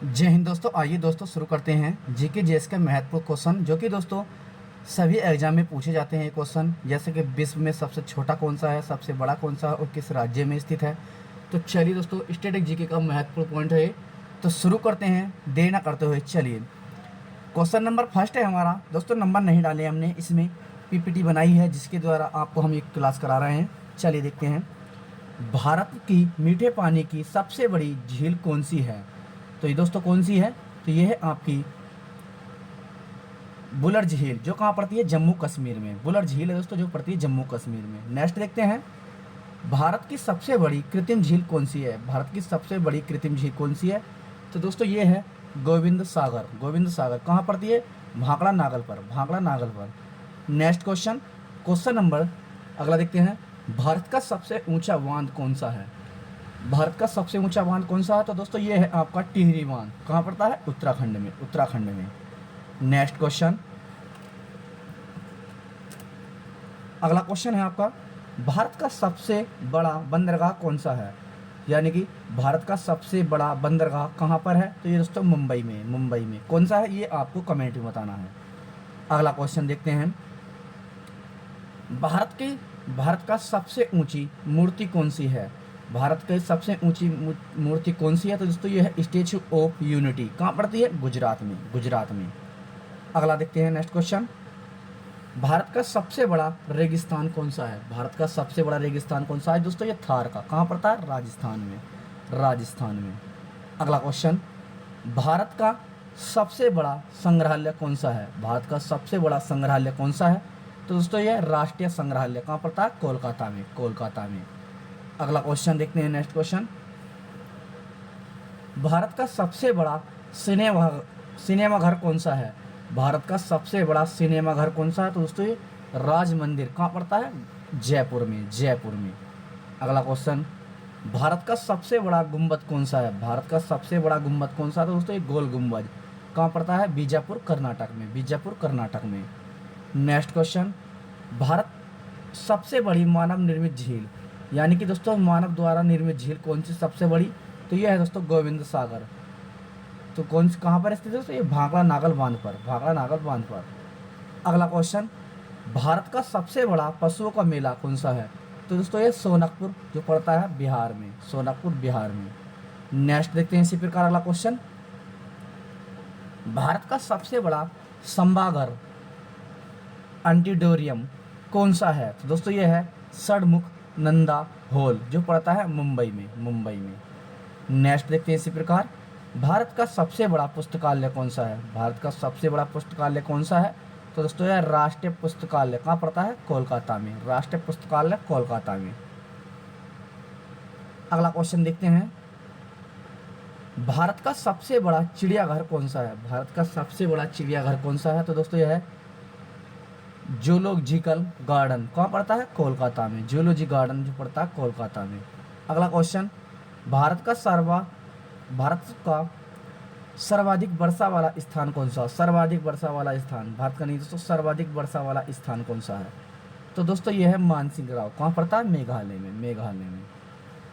जय हिंद दोस्तों। आइए दोस्तों शुरू करते हैं जीके जीएस के महत्वपूर्ण क्वेश्चन, जो कि दोस्तों सभी एग्जाम में पूछे जाते हैं। ये क्वेश्चन जैसे कि विश्व में सबसे छोटा कौन सा है, सबसे बड़ा कौन सा है और किस राज्य में स्थित है। तो चलिए दोस्तों, स्टैटिक जीके का महत्वपूर्ण पॉइंट है ये। तो शुरू करते हैं देर ना करते हुए। चलिए, क्वेश्चन नंबर फर्स्ट है हमारा। दोस्तों नंबर नहीं डाले हमने, इसमें पीपीटी बनाई है जिसके द्वारा आपको हम ये क्लास करा रहे हैं। चलिए देखते हैं, भारत की मीठे पानी की सबसे बड़ी झील कौन सी है। तो ये दोस्तों कौन सी है, तो ये है आपकी बुलर झील, जो कहाँ पड़ती है, जम्मू कश्मीर में। बुलर झील है दोस्तों, जो पड़ती है जम्मू कश्मीर में। नेक्स्ट देखते हैं, भारत की सबसे बड़ी कृत्रिम झील कौन सी है। भारत की सबसे बड़ी कृत्रिम झील कौन सी है, तो दोस्तों ये है गोविंद सागर। गोविंद सागर कहाँ पड़ती है, भाखड़ा नागल पर, भाखड़ा नागल पर। नेक्स्ट क्वेश्चन, क्वेश्चन नंबर अगला देखते हैं, भारत का सबसे ऊंचा बांध कौन सा है। भारत का सबसे ऊंचा बांध कौन सा है, तो दोस्तों ये है आपका टिहरी बांध। कहाँ पड़ता है, उत्तराखंड में, उत्तराखंड में। नेक्स्ट क्वेश्चन, अगला क्वेश्चन है आपका, भारत का सबसे बड़ा बंदरगाह कौन सा है। यानी कि भारत का सबसे बड़ा बंदरगाह कहाँ पर है, तो ये दोस्तों मुंबई में, मुंबई में। कौन सा है ये आपको कमेंट में बताना है। अगला क्वेश्चन देखते हैं, भारत का सबसे ऊंची मूर्ति कौन सी है। भारत की सबसे ऊंची मूर्ति कौन सी है, तो दोस्तों ये है स्टैचू ऑफ यूनिटी। कहाँ पड़ती है, गुजरात में, गुजरात में। अगला देखते हैं नेक्स्ट क्वेश्चन, भारत का सबसे बड़ा रेगिस्तान कौन सा है। भारत का सबसे बड़ा रेगिस्तान कौन सा है, दोस्तों ये थार का। कहाँ पड़ता है, राजस्थान में, राजस्थान में। अगला क्वेश्चन, भारत का सबसे बड़ा संग्रहालय कौन सा है। भारत का सबसे बड़ा संग्रहालय कौन सा है, तो दोस्तों यह राष्ट्रीय संग्रहालय कहाँ पड़ता है, कोलकाता में, कोलकाता में। अगला क्वेश्चन देखते हैं नेक्स्ट क्वेश्चन, भारत का सबसे बड़ा सिनेमा घर कौन सा है। भारत का सबसे बड़ा सिनेमा घर कौन सा है, तो दोस्तों ये राज मंदिर कहाँ पड़ता है, जयपुर में, जयपुर में। अगला क्वेश्चन, भारत का सबसे बड़ा गुंबद कौन सा है। भारत का सबसे बड़ा गुंबद कौन सा है, तो दोस्तों ये गोल गुंबद कहाँ पड़ता है, बीजापुर कर्नाटक में, बीजापुर कर्नाटक में। नेक्स्ट क्वेश्चन, भारत सबसे बड़ी मानव निर्मित झील, यानी कि दोस्तों मानव द्वारा निर्मित झील कौन सी सबसे बड़ी, तो यह है दोस्तों गोविंद सागर। तो कौन सी कहाँ पर स्थित है, तो ये भाखड़ा नागल बांध पर, भाखड़ा नागल बांध पर। अगला क्वेश्चन, भारत का सबसे बड़ा पशुओं का मेला कौन सा है, तो दोस्तों ये सोनकपुर, जो पड़ता है बिहार में, सोनकपुर बिहार में। नेक्स्ट देखते हैं इसी प्रकार अगला क्वेश्चन, भारत का सबसे बड़ा सभागार ऑडिटोरियम कौन सा है, तो दोस्तों ये है षणमुख नंदा हॉल, जो पड़ता है मुंबई में, मुंबई में। नेक्स्ट देखते हैं इसी प्रकार, भारत का सबसे बड़ा पुस्तकालय कौन सा है। भारत का सबसे बड़ा पुस्तकालय कौन सा है, तो दोस्तों यह राष्ट्रीय पुस्तकालय कहाँ पड़ता है, कोलकाता में, राष्ट्रीय पुस्तकालय कोलकाता में। अगला क्वेश्चन देखते हैं, भारत का सबसे बड़ा चिड़ियाघर कौन सा है। भारत का सबसे बड़ा चिड़ियाघर कौन सा है, तो दोस्तों यह है जूलॉजिकल गार्डन। कहाँ पड़ता है, कोलकाता में, जूलॉजी गार्डन जो पड़ता है कोलकाता में। अगला क्वेश्चन, भारत का सर्वाधिक वर्षा वाला स्थान कौन सा। सर्वाधिक वर्षा वाला स्थान, भारत का नहीं दोस्तों, सर्वाधिक वर्षा वाला स्थान कौन सा है, तो दोस्तों यह है मानसिंह राव। कहाँ पड़ता है, मेघालय में, मेघालय में।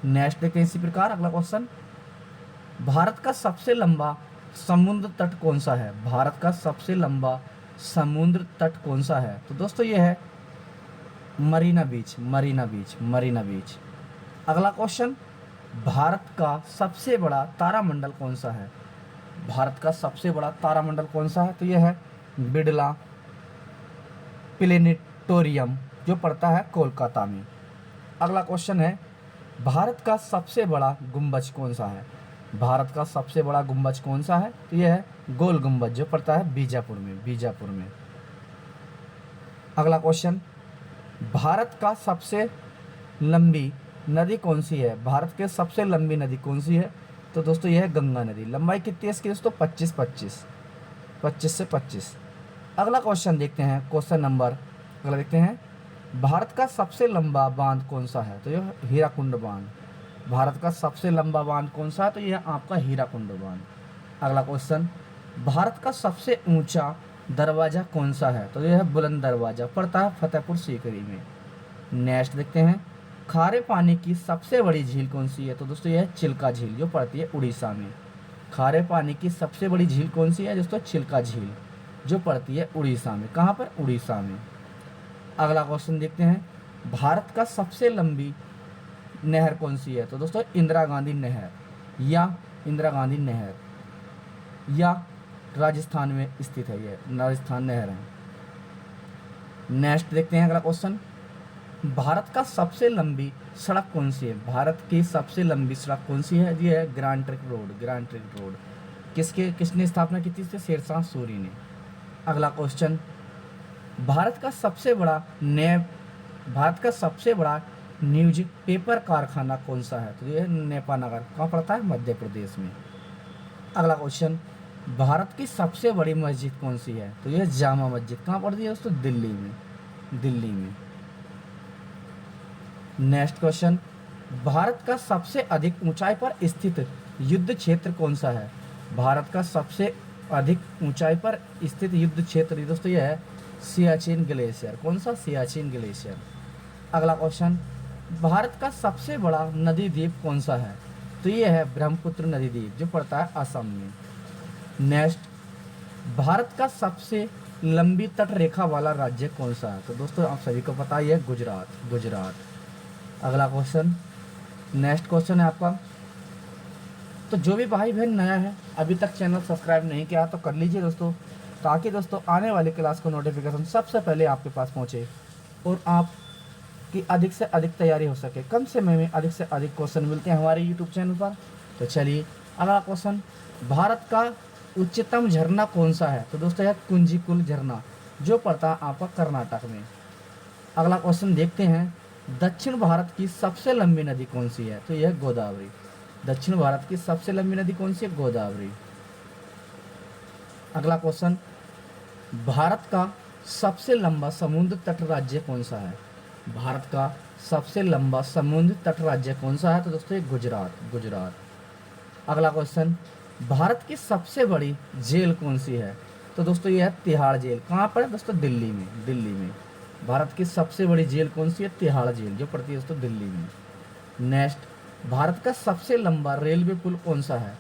नेक्स्ट देखते हैं इसी प्रकार अगला क्वेश्चन, भारत का सबसे लंबा समुद्र तट कौन सा है। भारत का सबसे लंबा समुद्र तट कौन सा है, तो दोस्तों यह है मरीना बीच, मरीना बीच, मरीना बीच। अगला क्वेश्चन, भारत का सबसे बड़ा तारामंडल कौन सा है। भारत का सबसे बड़ा तारामंडल कौन सा है, तो यह है बिड़ला प्लेनेटोरियम, जो पड़ता है कोलकाता में। अगला क्वेश्चन है, भारत का सबसे बड़ा गुंबज कौन सा है। भारत का सबसे बड़ा गुंबज कौन सा है, तो यह है गोल गुंबज, जो पड़ता है बीजापुर में, बीजापुर में। अगला क्वेश्चन, भारत का सबसे लंबी नदी कौन सी है। भारत के सबसे लंबी नदी कौन सी है, तो दोस्तों यह है गंगा नदी। लंबाई कितनी है इसकी दोस्तों, 25 से 25। अगला क्वेश्चन देखते हैं, क्वेश्चन नंबर अगला देखते हैं, भारत का सबसे लंबा बांध कौन सा है, तो यह हीराकुंड बांध। भारत का सबसे लंबा बांध कौन सा है, तो यह आपका हीराकुंड बांध। अगला क्वेश्चन, भारत का सबसे ऊंचा दरवाजा कौन सा है, तो यह है बुलंद दरवाजा, पड़ता है फतेहपुर सीकरी में। नेक्स्ट देखते हैं, खारे पानी की सबसे बड़ी झील कौन सी है, तो दोस्तों यह है चिल्का झील, जो पड़ती है उड़ीसा में। खारे पानी की सबसे बड़ी झील कौन सी है दोस्तों? चिल्का झील, जो पड़ती है उड़ीसा में। कहाँ पर? उड़ीसा में। अगला क्वेश्चन देखते हैं, भारत का सबसे लंबी नहर कौन सी है? तो दोस्तों इंदिरा गांधी नहर, या इंदिरा गांधी नहर, या राजस्थान में स्थित है, ये राजस्थान नहर है। नेक्स्ट देखते हैं अगला क्वेश्चन, भारत का सबसे लंबी सड़क कौन सी है? भारत की सबसे लंबी सड़क कौन सी है? ये है grand trunk road, grand trunk road. किसने स्थापना की थी इससे? शेरशाह सूरी ने। अगला क्वेश्चन, भारत का सबसे बड़ा भारत का सबसे बड़ा न्यूज पेपर कारखाना कौन सा है? तो ये है नेपानगर। कहाँ पड़ता है? मध्य प्रदेश में। अगला क्वेश्चन, भारत की सबसे बड़ी मस्जिद कौन सी है? तो ये जामा मस्जिद। कहाँ पड़ती है दोस्तों? दिल्ली में, दिल्ली में। नेक्स्ट क्वेश्चन, भारत का सबसे अधिक ऊंचाई पर स्थित युद्ध क्षेत्र कौन सा है? भारत का सबसे अधिक ऊंचाई पर स्थित युद्ध क्षेत्र दोस्तों यह है सियाचिन ग्लेशियर। कौन सा? सियाचिन ग्लेशियर। अगला क्वेश्चन, भारत का सबसे बड़ा नदी द्वीप कौन सा है? तो ये है ब्रह्मपुत्र नदी द्वीप, जो पड़ता है असम में। नेक्स्ट, भारत का सबसे लंबी तट रेखा वाला राज्य कौन सा है? तो दोस्तों आप सभी को पता ही है, गुजरात, गुजरात। अगला क्वेश्चन, नेक्स्ट क्वेश्चन है आपका, तो जो भी भाई बहन नया है अभी तक चैनल सब्सक्राइब नहीं किया तो कर लीजिए दोस्तों, ताकि दोस्तों आने वाली क्लास को नोटिफिकेशन सबसे पहले आपके पास पहुंचे और आपकी अधिक से अधिक तैयारी हो सके। कम समय में अधिक से अधिक क्वेश्चन मिलते हैं हमारे यूट्यूब चैनल पर। तो चलिए अगला क्वेश्चन, भारत का उच्चतम झरना कौन सा है? तो दोस्तों यह कुंजीकुल झरना, जो पड़ता है आपका कर्नाटक में। अगला क्वेश्चन देखते हैं, दक्षिण भारत की सबसे लंबी नदी कौन सी है? तो यह गोदावरी। दक्षिण भारत की सबसे लंबी नदी कौन सी है? गोदावरी। अगला क्वेश्चन, भारत का सबसे लंबा समुद्र तट राज्य कौन सा है? भारत का सबसे लंबा समुद्र तट राज्य कौन सा है? तो दोस्तों ये गुजरात, गुजरात। अगला क्वेश्चन, भारत की सबसे बड़ी जेल कौन सी है? तो दोस्तों यह है तिहाड़ जेल। कहाँ पर है दोस्तों? दिल्ली में, दिल्ली में। भारत की सबसे बड़ी जेल कौन सी है? तिहाड़ जेल, जो पड़ती है दोस्तों दिल्ली में। नेक्स्ट, भारत का सबसे लंबा रेलवे पुल कौन सा है?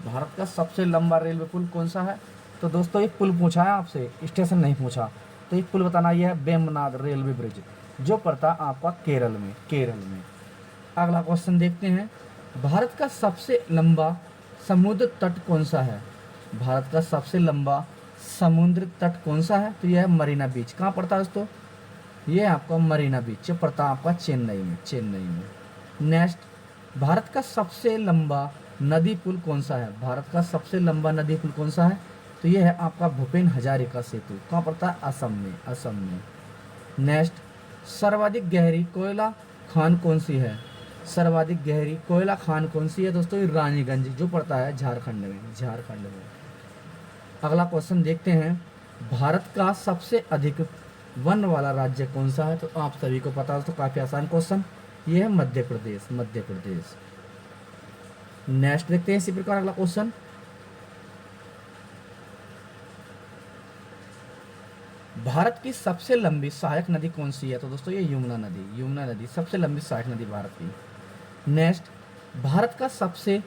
भारत का सबसे लंबा रेलवे पुल कौन सा है? तो दोस्तों ये पुल पूछा है आपसे, स्टेशन नहीं पूछा। तो ये पुल बताना, यह है वेम्बनाड रेलवे ब्रिज, जो पड़ता है आपका केरल में, केरल में। अगला क्वेश्चन देखते हैं, भारत का सबसे लंबा समुद्र तट कौन सा है? भारत का सबसे लंबा समुद्र तट कौन सा है? तो यह है मरीना बीच। कहाँ पड़ता है दोस्तों? ये आपका मरीना बीच, जो पड़ता है आपका चेन्नई में, चेन्नई में। नेक्स्ट, भारत का सबसे लंबा नदी पुल कौन सा है? भारत का सबसे लंबा नदी पुल कौन सा है? तो ये है आपका भूपेन हजारिका सेतु। कहाँ पड़ता है? असम में, असम में। नेक्स्ट, सर्वाधिक गहरी कोयला खान कौन सी है? सर्वाधिक गहरी कोयला खान कौन सी है दोस्तों? ये रानीगंज, जो पड़ता है झारखंड में, झारखंड में। अगला क्वेश्चन देखते हैं, भारत का सबसे अधिक वन वाला राज्य कौन सा है? तो आप सभी को पता है दोस्तों, काफ़ी आसान क्वेश्चन, ये है मध्य प्रदेश, मध्य प्रदेश। नेक्स्ट देखते हैं इसी प्रकार अगला क्वेश्चन, भारत की सबसे लंबी सहायक नदी कौन सी है? तो दोस्तों ये यमुना नदी, यमुना नदी सबसे लंबी सहायक नदी भारत की। नेक्स्ट, भारत का सबसे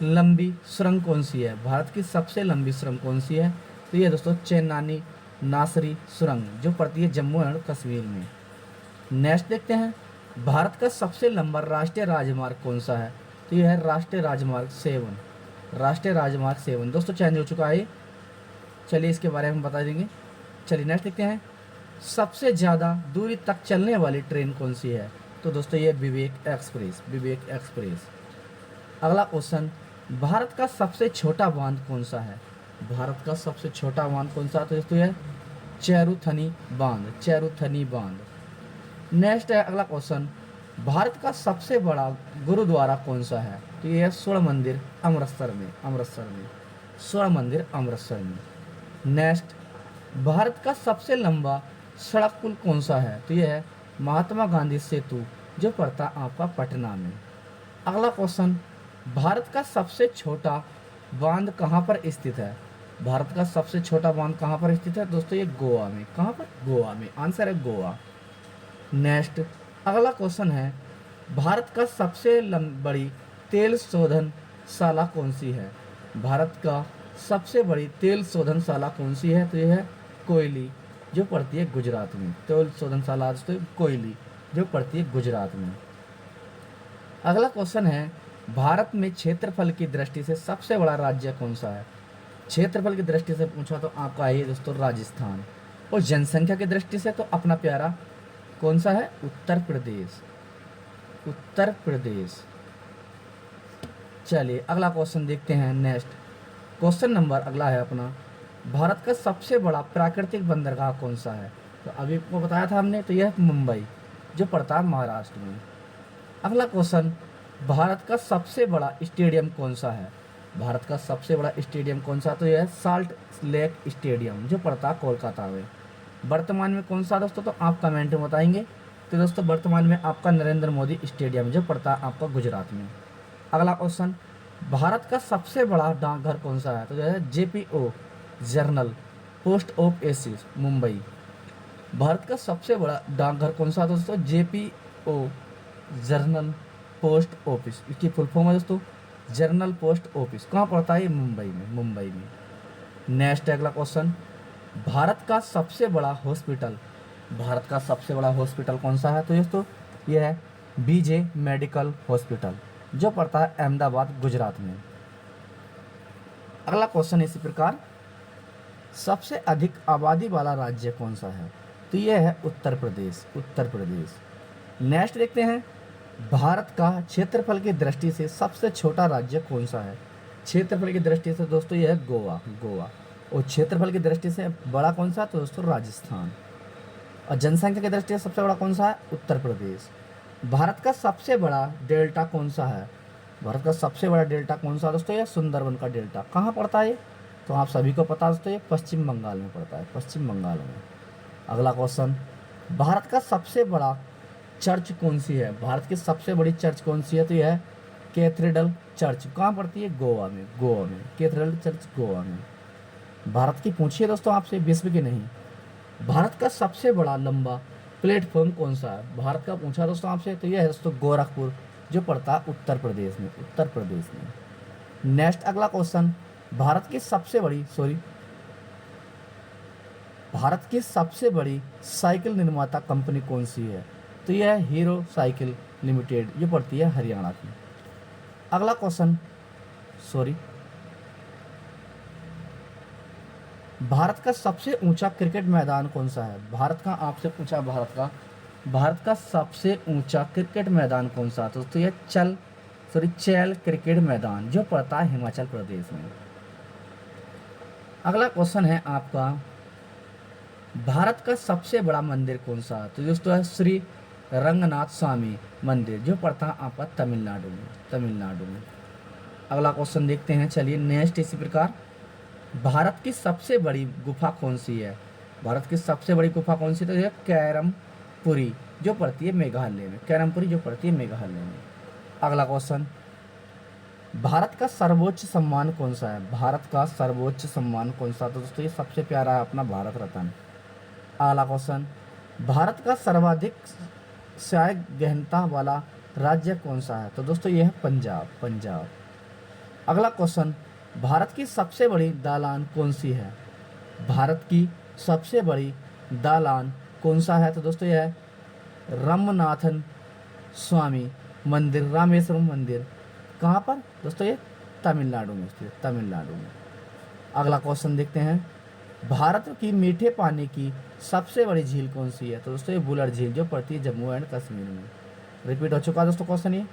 लंबी सुरंग कौन सी है? भारत की सबसे लंबी सुरंग कौन सी है? तो ये दोस्तों चेन्नानी नासरी सुरंग, जो पड़ती है जम्मू एंड कश्मीर में। नेक्स्ट देखते हैं, भारत का सबसे लंबा राष्ट्रीय राजमार्ग कौन सा है? तो यह है राष्ट्रीय राजमार्ग 7, राष्ट्रीय राजमार्ग 7 दोस्तों चेंज हो चुका है। चलिए इसके बारे में बता देंगे। चलिए नेक्स्ट देखते हैं, सबसे ज़्यादा दूरी तक चलने वाली ट्रेन कौन सी है? तो दोस्तों ये विवेक एक्सप्रेस, विवेक एक्सप्रेस। अगला क्वेश्चन, भारत का सबसे छोटा बांध कौन सा है? भारत का सबसे छोटा बांध कौन सा है? तो दोस्तों यह चेरुथनी बांध, चेरुथनी बांध। नेक्स्ट है अगला क्वेश्चन, भारत का सबसे बड़ा गुरुद्वारा कौन सा है? तो यह है स्वर्ण मंदिर अमृतसर में, अमृतसर में, स्वर्ण मंदिर अमृतसर में। नेक्स्ट, भारत का सबसे लंबा सड़क पुल कौन सा है? तो यह है महात्मा गांधी सेतु, जो पड़ता आपका पटना में। अगला क्वेश्चन, भारत का सबसे छोटा बांध कहाँ पर स्थित है? भारत का सबसे छोटा बांध कहाँ पर स्थित है दोस्तों? ये गोवा में। कहाँ पर? गोवा में। आंसर है गोवा। नेक्स्ट अगला क्वेश्चन है, भारत का सबसे बड़ी तेल शोधनशाला कौन सी है? भारत का सबसे बड़ी तेल शोधनशाला कौन सी है? तो यह है कोयली, जो पड़ती है गुजरात में। तेल शोधनशाला दोस्तों कोयली, जो पड़ती है गुजरात में। अगला क्वेश्चन है, भारत में क्षेत्रफल की दृष्टि से सबसे बड़ा राज्य कौन सा है? क्षेत्रफल की दृष्टि से पूछा तो आपका है दोस्तों राजस्थान। और जनसंख्या की दृष्टि से तो अपना प्यारा कौन सा है? उत्तर प्रदेश, उत्तर प्रदेश। चलिए अगला क्वेश्चन देखते हैं। नेक्स्ट क्वेश्चन नंबर अगला है अपना, भारत का सबसे बड़ा प्राकृतिक बंदरगाह कौन सा है? तो अभी को बताया था हमने, तो यह मुंबई, जो पड़ता है महाराष्ट्र में। अगला क्वेश्चन, भारत का सबसे बड़ा स्टेडियम कौन सा है? भारत का सबसे बड़ा स्टेडियम कौन सा? तो यह है साल्ट लेक स्टेडियम, जो पड़ता है कोलकाता में। वर्तमान में कौन सा दोस्तों? तो आप कमेंट में बताएंगे। तो दोस्तों वर्तमान में आपका नरेंद्र मोदी स्टेडियम, जो पड़ता है आपका गुजरात में। अगला क्वेश्चन, भारत का सबसे बड़ा डाकघर कौन सा है? तो यह है जेपीओ, journal post office, Mumbai. Bharat का सबसे बड़ा डाकघर कौन सा है दोस्तों? जेपीओ, जर्नल पोस्ट ऑफिस। इसकी फुल फॉर्म है दोस्तों जर्नल पोस्ट ऑफिस। कहाँ पड़ता है? मुंबई में, मुंबई में। नेक्स्ट अगला क्वेश्चन, भारत का सबसे बड़ा हॉस्पिटल, भारत का सबसे बड़ा हॉस्पिटल कौन सा है? तो दोस्तों यह है बीजे मेडिकल हॉस्पिटल, जो पड़ता है अहमदाबाद, गुजरात में। अगला क्वेश्चन इसी प्रकार, सबसे अधिक आबादी वाला राज्य कौन सा है? तो यह है उत्तर प्रदेश, उत्तर प्रदेश। नेक्स्ट देखते हैं, भारत का क्षेत्रफल की दृष्टि से सबसे छोटा राज्य कौन सा है? क्षेत्रफल की दृष्टि से दोस्तों यह है गोवा, गोवा। और क्षेत्रफल की दृष्टि से बड़ा कौन सा? तो दोस्तों राजस्थान। और जनसंख्या की दृष्टि से सबसे बड़ा कौन सा है? उत्तर प्रदेश। भारत का सबसे बड़ा डेल्टा कौन सा है? भारत का सबसे बड़ा डेल्टा कौन सा दोस्तों? यह सुंदरबन का डेल्टा। कहाँ पड़ता है? तो आप सभी को पता दोस्तों ये पश्चिम बंगाल में पड़ता है, पश्चिम बंगाल में। अगला क्वेश्चन, भारत का सबसे बड़ा चर्च कौन सी है? भारत की सबसे बड़ी चर्च कौन सी है? तो यह है कैथेड्रल चर्च। कहाँ पड़ती है? गोवा में, गोवा में। कैथेड्रल चर्च गोवा में। भारत की पूछिए दोस्तों आपसे, विश्व की नहीं। भारत का सबसे बड़ा लंबा प्लेटफॉर्म कौन सा है? भारत का पूछा दोस्तों आपसे, तो यह है दोस्तों गोरखपुर, जो पड़ता है उत्तर प्रदेश में, उत्तर प्रदेश में। नेक्स्ट अगला क्वेश्चन, भारत की सबसे बड़ी भारत की सबसे बड़ी साइकिल निर्माता कंपनी कौन सी है? तो यह है हीरो साइकिल लिमिटेड, जो पड़ती है हरियाणा की। अगला क्वेश्चन, भारत का सबसे ऊंचा क्रिकेट मैदान कौन सा है? भारत का आपसे पूछा, भारत का सबसे ऊंचा क्रिकेट मैदान कौन सा? तो यह चैल क्रिकेट मैदान, जो पड़ता है हिमाचल प्रदेश में। अगला क्वेश्चन है आपका, भारत का सबसे बड़ा मंदिर कौन सा है? तो दोस्तों है श्री रंगनाथ स्वामी मंदिर, जो पड़ता है आपका तमिलनाडु में, तमिलनाडु में। अगला क्वेश्चन देखते हैं। चलिए नेक्स्ट इसी प्रकार, भारत की सबसे बड़ी गुफा कौन सी है? भारत की सबसे बड़ी गुफा कौन सी? तो यह कैरमपुरी, जो पड़ती है मेघालय में, कैरमपुरी जो पड़ती है मेघालय में। अगला क्वेश्चन, भारत का सर्वोच्च सम्मान कौन सा है? भारत का सर्वोच्च सम्मान कौन सा? तो दोस्तों ये सबसे प्यारा है अपना भारत रत्न। अगला क्वेश्चन, भारत का सर्वाधिक सहायक गहनता वाला राज्य कौन सा है? तो दोस्तों ये है पंजाब, पंजाब। अगला क्वेश्चन, भारत की सबसे बड़ी दालान कौन सी है? भारत की सबसे बड़ी दालान कौन सा है? तो दोस्तों यह है रामनाथन स्वामी मंदिर, रामेश्वरम मंदिर। कहाँ पर दोस्तों? ये तमिलनाडु में स्थित, तमिलनाडु में। अगला क्वेश्चन देखते हैं, भारत की मीठे पानी की सबसे बड़ी झील कौन सी है? तो दोस्तों ये बुलर झील, जो पड़ती है जम्मू एंड कश्मीर में। रिपीट हो चुका दोस्तों क्वेश्चन ये।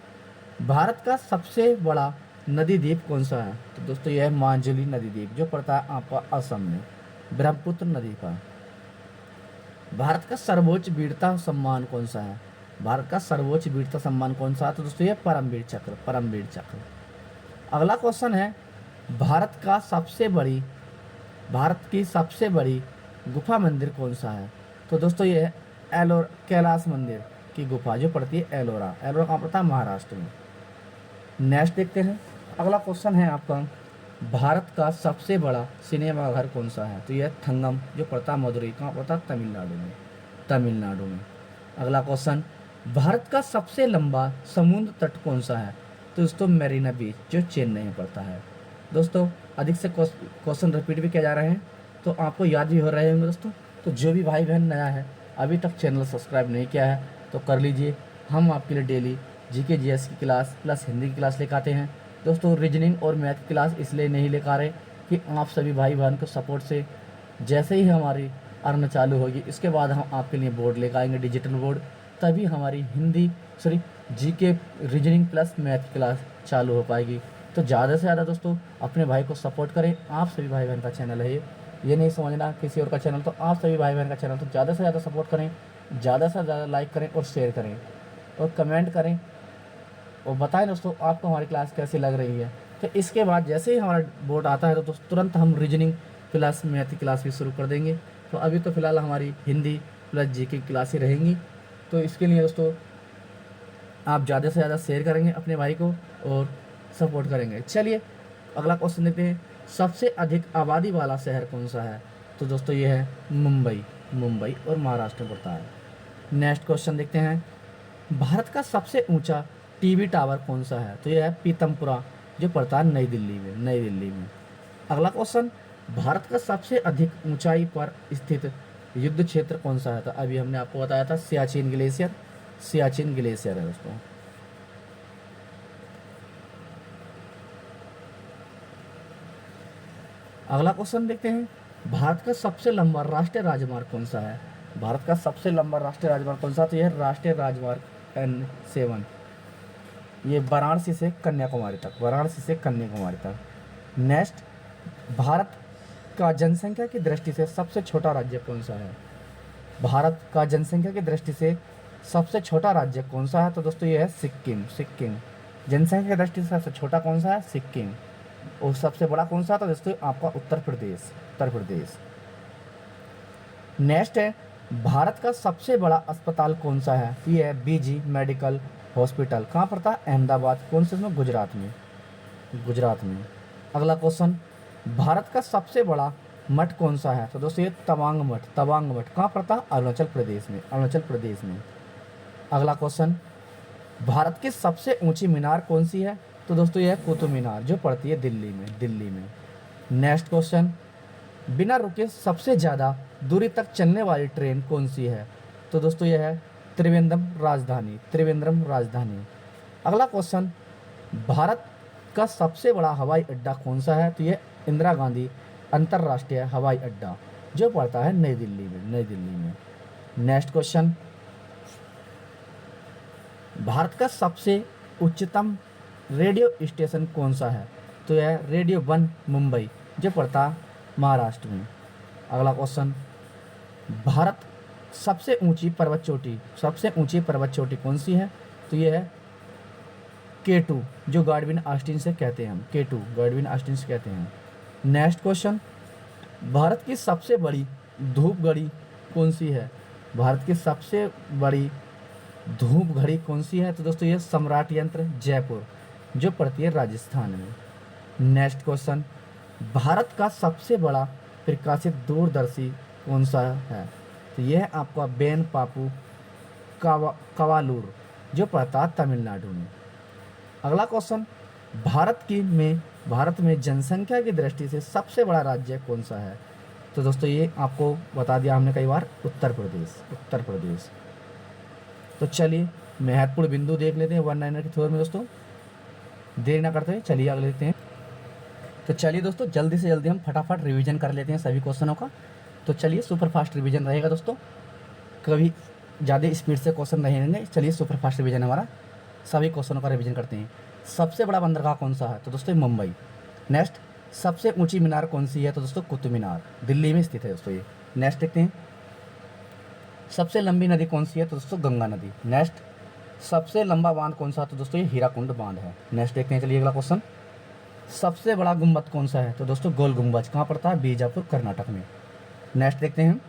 भारत का सबसे बड़ा नदी द्वीप कौन सा है? तो दोस्तों यह है मांजुली नदी द्वीप, जो पड़ता है आपका असम में, ब्रह्मपुत्र नदी का। भारत का सर्वोच्च वीरता सम्मान कौन सा है? भारत का सर्वोच्च वीरता सम्मान कौन सा है? तो दोस्तों यह परमवीर चक्र, परमवीर चक्र। अगला क्वेश्चन है, भारत की सबसे बड़ी गुफा मंदिर कौन सा है? तो दोस्तों ये है कैलाश मंदिर की गुफा, जो पड़ती है एलोरा। एलोरा कहाँ पड़ता है? महाराष्ट्र में। नेक्स्ट देखते हैं। अगला क्वेश्चन है आपका, भारत का सबसे बड़ा सिनेमाघर कौन सा है? तो यह थंगम, जो पड़ता है मदुरई। कहाँ पड़ता है? तमिलनाडु में, तमिलनाडु में। अगला क्वेश्चन, भारत का सबसे लंबा समुद्र तट कौन सा है? तो दोस्तों मेरीना बीच, जो चेन्नई में पड़ता है। दोस्तों अधिक से क्वेश्चन रिपीट भी किए जा रहे हैं, तो आपको याद भी हो रहे होंगे दोस्तों। तो जो भी भाई बहन नया है, अभी तक चैनल सब्सक्राइब नहीं किया है, तो कर लीजिए। हम आपके लिए डेली जीके जीएस की क्लास प्लस हिंदी की क्लास लेकर आते हैं दोस्तों। रीजनिंग और मैथ की क्लास इसलिए नहीं लेकर आ रहे कि आप सभी भाई बहन के सपोर्ट से जैसे ही हमारी अर्न चालू होगी, इसके बाद हम आपके लिए बोर्ड लेकर आएंगे, डिजिटल बोर्ड, तभी हमारी जीके रीजनिंग प्लस मैथ की क्लास चालू हो पाएगी। तो ज़्यादा से ज़्यादा दोस्तों अपने भाई को सपोर्ट करें। आप सभी भाई बहन का चैनल है ये नहीं समझना किसी और का चैनल, तो आप सभी भाई बहन का चैनल, तो ज़्यादा से ज़्यादा सपोर्ट करें, ज़्यादा से ज़्यादा लाइक करें और शेयर करें और कमेंट करें और बताएं दोस्तों आपको हमारी क्लास कैसी लग रही है। तो इसके बाद जैसे ही हमारा बोर्ड आता है तो दोस्तों तुरंत हम रीजनिंग प्लस मैथ की क्लास भी शुरू कर देंगे। तो अभी तो फिलहाल हमारी हिंदी प्लस जीके की क्लास ही रहेंगी। तो इसके लिए दोस्तों आप ज़्यादा से ज़्यादा शेयर करेंगे अपने भाई को और सपोर्ट करेंगे। चलिए अगला क्वेश्चन देखते हैं, सबसे अधिक आबादी वाला शहर कौन सा है? तो दोस्तों ये है मुंबई और महाराष्ट्र में पड़ता है। नेक्स्ट क्वेश्चन देखते हैं, भारत का सबसे ऊंचा टीवी टावर कौन सा है? तो यह है पीतमपुरा, जो पड़ता है नई दिल्ली में। अगला क्वेश्चन, भारत का सबसे अधिक ऊंचाई पर स्थित युद्ध क्षेत्र कौन सा है? तो अभी हमने आपको बताया था सियाचिन ग्लेशियर है दोस्तों। अगला क्वेश्चन देखते हैं, भारत का सबसे लंबा राष्ट्रीय राजमार्ग कौन सा है? भारत का सबसे लंबा राष्ट्रीय राजमार्ग कौन सा? तो यह राष्ट्रीय राजमार्ग N7, ये वाराणसी से कन्याकुमारी तक। नेक्स्ट, भारत का जनसंख्या की दृष्टि से सबसे छोटा राज्य कौन सा है? भारत का जनसंख्या की दृष्टि से सबसे छोटा राज्य कौन सा है? तो दोस्तों ये है सिक्किम। जनसंख्या की दृष्टि से सबसे छोटा कौन सा है? सिक्किम। और सबसे बड़ा कौन सा? तो दोस्तों आपका उत्तर प्रदेश। नेक्स्ट है, भारत का सबसे बड़ा अस्पताल कौन सा है? तो ये है बीजी मेडिकल हॉस्पिटल। कहाँ पड़ता है? अहमदाबाद। कौन से में? गुजरात में। अगला क्वेश्चन, भारत का सबसे बड़ा मठ कौन सा है? तो दोस्तों ये तवांग मठ। कहाँ पड़ता है? अरुणाचल प्रदेश में। अगला क्वेश्चन, भारत की सबसे ऊंची मीनार कौन सी है? तो दोस्तों यह है कुतुब मीनार, जो पड़ती है दिल्ली में। नेक्स्ट क्वेश्चन, बिना रुके सबसे ज़्यादा दूरी तक चलने वाली ट्रेन कौन सी है? तो दोस्तों यह है त्रिवेंद्रम राजधानी। अगला क्वेश्चन, भारत का सबसे बड़ा हवाई अड्डा कौन सा है? तो यह इंदिरा गांधी अंतर्राष्ट्रीय हवाई अड्डा, जो पड़ता है नई दिल्ली में। नेक्स्ट क्वेश्चन, भारत का सबसे उच्चतम रेडियो स्टेशन कौन सा है? तो यह रेडियो 1 मुंबई, जो पड़ता है महाराष्ट्र में। अगला क्वेश्चन, भारत सबसे ऊंची पर्वत चोटी कौन सी है? तो यह है K2, जो गाडविन ऑस्टिन से कहते हैं। नेक्स्ट क्वेश्चन, भारत की सबसे बड़ी धूप घड़ी कौन सी है? भारत की सबसे बड़ी धूप घड़ी कौन सी है? तो दोस्तों ये सम्राट यंत्र जयपुर, जो पड़ती है राजस्थान में। नेक्स्ट क्वेश्चन, भारत का सबसे बड़ा प्रकाशित दूरदर्शी कौन सा है? तो यह है आपका बेन पापू कवालूर, जो पड़ता है तमिलनाडु में। अगला क्वेश्चन, भारत में जनसंख्या की दृष्टि से सबसे बड़ा राज्य कौन सा है? तो दोस्तों ये आपको बता दिया हमने कई बार, उत्तर प्रदेश। तो चलिए महत्वपूर्ण बिंदु देख लेते हैं 1-9 के थ्योरम में दोस्तों, देर ना करते हुए चलिए आगे देखते हैं। तो चलिए दोस्तों जल्दी से जल्दी हम फटाफट रिवीजन कर लेते हैं सभी क्वेश्चनों का। तो चलिए सुपर फास्ट रिवीजन रहेगा दोस्तों, कभी ज़्यादा स्पीड से क्वेश्चन नहीं रहेंगे। चलिए सुपर फास्ट रिवीजन हमारा, सभी क्वेश्चनों का रिवीजन करते हैं। सबसे बड़ा बंदरगाह कौन सा है? तो दोस्तों मुंबई। नेक्स्ट, सबसे ऊंची मीनार कौन सी है? तो दोस्तों कुतुब मीनार, दिल्ली में स्थित है दोस्तों ये। नेक्स्ट देखते हैं, सबसे लंबी नदी कौन सी है? तो दोस्तों गंगा नदी। नेक्स्ट, सबसे लंबा बांध कौन सा है? तो दोस्तों ये हीराकुंड बांध है। नेक्स्ट देखते हैं, चलिए अगला क्वेश्चन, सबसे बड़ा गुंबद कौन सा है? तो दोस्तों गोल गुंबज, कहाँ पड़ता है? बीजापुर कर्नाटक में। नेक्स्ट देखते हैं,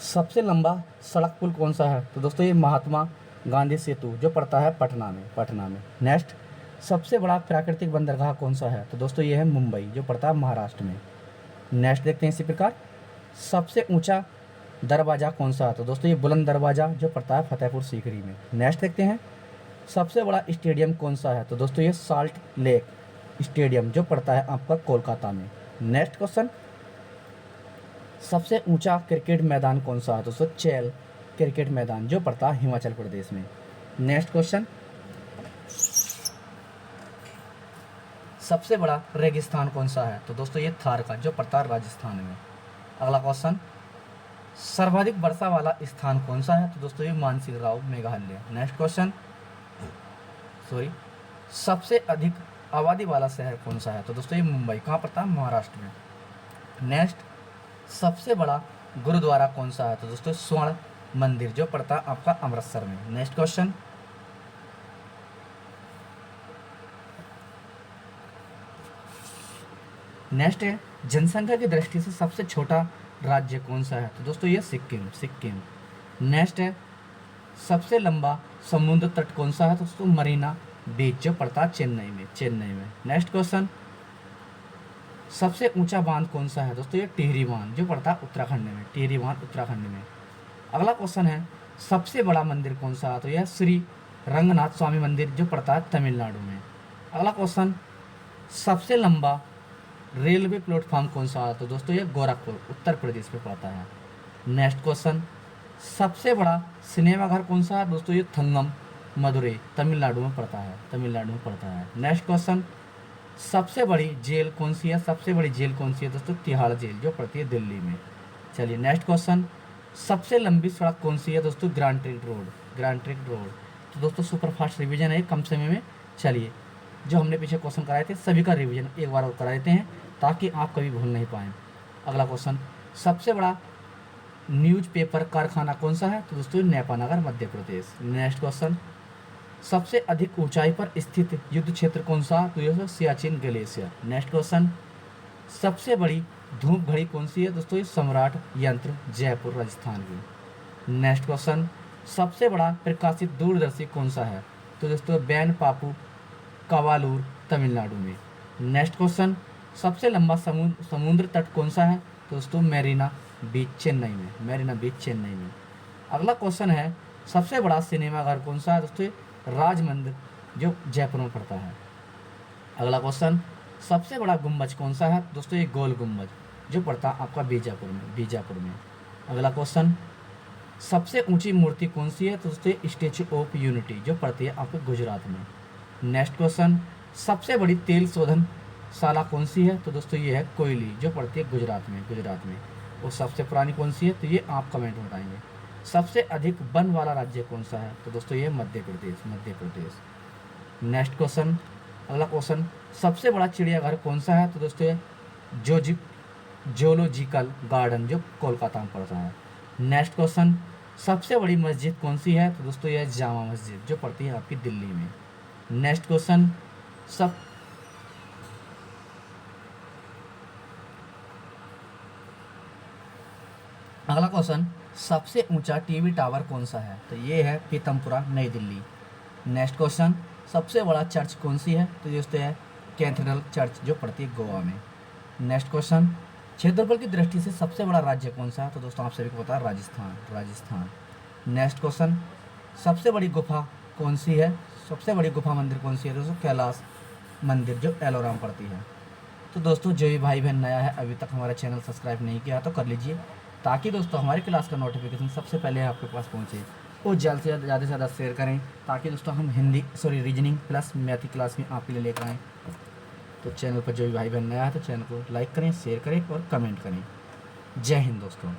सबसे लंबा सड़क पुल कौन सा है? तो दोस्तों ये महात्मा गांधी सेतु, जो पड़ता है पटना में। नेक्स्ट, सबसे बड़ा प्राकृतिक बंदरगाह कौन सा है? तो दोस्तों ये है मुंबई, जो पड़ता है महाराष्ट्र में। नेक्स्ट देखते हैं इसी प्रकार, सबसे ऊंचा दरवाज़ा कौन सा है? तो दोस्तों ये बुलंद दरवाज़ा, जो पड़ता है फतेहपुर सीकरी में। नेक्स्ट देखते हैं, सबसे बड़ा स्टेडियम कौन सा है? तो दोस्तों ये साल्ट लेक, स्टेडियम जो पड़ता है आपका कोलकाता में। नेक्स्ट क्वेश्चन, सबसे ऊंचा क्रिकेट मैदान कौन सा है दोस्तों? चेल क्रिकेट मैदान जो पड़ता है हिमाचल प्रदेश में। नेक्स्ट क्वेश्चन, सबसे बड़ा रेगिस्तान कौन सा है? तो दोस्तों ये थार का जो पड़ता है राजस्थान में। अगला क्वेश्चन, सर्वाधिक वर्षा वाला स्थान कौन सा है? तो दोस्तों ये मानसी राव मेघालय। नेक्स्ट क्वेश्चन, सबसे अधिक आबादी वाला शहर कौन सा है? तो दोस्तों ये मुंबई। कहाँ पड़ता है? महाराष्ट्र में। नेक्स्ट, सबसे बड़ा गुरुद्वारा कौन सा है? तो दोस्तों स्वर्ण मंदिर जो पड़ता है आपका अमृतसर में। नेक्स्ट क्वेश्चन, नेक्स्ट है जनसंख्या की दृष्टि से सबसे छोटा राज्य कौन सा है? तो दोस्तों ये सिक्किम। नेक्स्ट है सबसे लंबा समुद्र तट कौन सा है? तो दोस्तों मरीना बीच जो पड़ता है चेन्नई में। नेक्स्ट क्वेश्चन, सबसे ऊंचा बांध कौन सा है? दोस्तों ये टिहरी बांध जो पड़ता है उत्तराखंड में। अगला क्वेश्चन है सबसे बड़ा मंदिर कौन सा है? तो यह श्री रंगनाथ स्वामी मंदिर जो पड़ता है तमिलनाडु में। अगला क्वेश्चन, सबसे लंबा रेलवे प्लेटफॉर्म कौन सा है? तो दोस्तों ये गोरखपुर उत्तर प्रदेश में पड़ता है। नेक्स्ट क्वेश्चन, सबसे बड़ा सिनेमा घर कौन सा है? दोस्तों ये थंगम मदुरई तमिलनाडु में पड़ता है। नेक्स्ट क्वेश्चन, सबसे बड़ी जेल कौन सी है? दोस्तों तिहाड़ जेल जो पड़ती है दिल्ली में। चलिए नेक्स्ट क्वेश्चन, सबसे लंबी सड़क कौन सी है? दोस्तों ग्रैंड ट्रंक रोड। तो दोस्तों सुपरफास्ट रिवीजन है कम समय में। चलिए जो हमने पीछे क्वेश्चन कराए थे सभी का रिवीजन एक बार और करा देते हैं ताकि आप कभी भूल नहीं पाएँ। अगला क्वेश्चन, सबसे बड़ा न्यूज़पेपर कारखाना कौन सा है? तो दोस्तों नेपानगर मध्य प्रदेश। नेक्स्ट क्वेश्चन, सबसे अधिक ऊंचाई पर स्थित युद्ध क्षेत्र कौन सा? तो यह सियाचिन ग्लेशियर। नेक्स्ट क्वेश्चन, सबसे बड़ी धूप घड़ी कौन सी है? दोस्तों ये सम्राट यंत्र जयपुर राजस्थान की। नेक्स्ट क्वेश्चन, सबसे बड़ा प्रकाशित दूरदर्शी कौन सा है? तो दोस्तों बैन पापू कावालूर तमिलनाडु में। नेक्स्ट क्वेश्चन, सबसे लंबा समुद्र तट कौन सा है? तो दोस्तों मरीना बीच चेन्नई में। अगला क्वेश्चन है सबसे बड़ा सिनेमा घर कौन सा है? दोस्तों राजमंदिर जो जयपुर में पड़ता है। अगला क्वेश्चन, सबसे बड़ा गुम्बज कौन सा है? दोस्तों ये गोल गुम्बज जो पड़ता है आपका बीजापुर में। अगला क्वेश्चन, सबसे ऊंची मूर्ति कौन सी है? तो दोस्तों स्टैचू ऑफ यूनिटी जो पड़ती है आपके गुजरात में। नेक्स्ट क्वेश्चन, सबसे बड़ी तेल शोधनशाला कौन सी है? तो दोस्तों ये है कोयली जो पड़ती है गुजरात में। और सबसे पुरानी कौन सी है? तो ये आप कमेंट में बताएंगे। सबसे अधिक वन वाला राज्य कौन सा है? तो दोस्तों ये मध्य प्रदेश। नेक्स्ट क्वेश्चन, अगला क्वेश्चन, सबसे बड़ा चिड़ियाघर कौन सा है? तो दोस्तों ये जोलॉजिकल गार्डन जो कोलकाता में पड़ता है। नेक्स्ट क्वेश्चन, सबसे बड़ी मस्जिद कौन सी है? तो दोस्तों यह जामा मस्जिद जो पड़ती है आपकी दिल्ली में। नेक्स्ट क्वेश्चन, अगला क्वेश्चन, सबसे ऊंचा टीवी टावर कौन सा है? तो ये है पीतमपुरा नई दिल्ली। नेक्स्ट क्वेश्चन, सबसे बड़ा चर्च कौन सी है? तो दोस्तों है कैथेड्रल चर्च जो पड़ती है गोवा में। नेक्स्ट क्वेश्चन, क्षेत्रफल की दृष्टि से सबसे बड़ा राज्य कौन सा है? तो दोस्तों आप सभी को पता है राजस्थान। नेक्स्ट क्वेश्चन, सबसे बड़ी गुफा कौन सी है? सबसे बड़ी गुफा मंदिर कौन सी है? दोस्तों कैलाश मंदिर जो एलोरा में पड़ती है। तो दोस्तों जो भी भाई बहन नया है अभी तक हमारा चैनल सब्सक्राइब नहीं किया तो कर लीजिए ताकि दोस्तों हमारी क्लास का नोटिफिकेशन सबसे पहले आपके पास पहुंचे। और जल्द से ज़्यादा शेयर करें ताकि दोस्तों हम रीजनिंग प्लस मैथ की क्लास में आपके लिए लेकर आएँ। तो चैनल पर जो भी भाई बहन नया है तो चैनल को लाइक करें, शेयर करें और कमेंट करें। जय हिंद दोस्तों।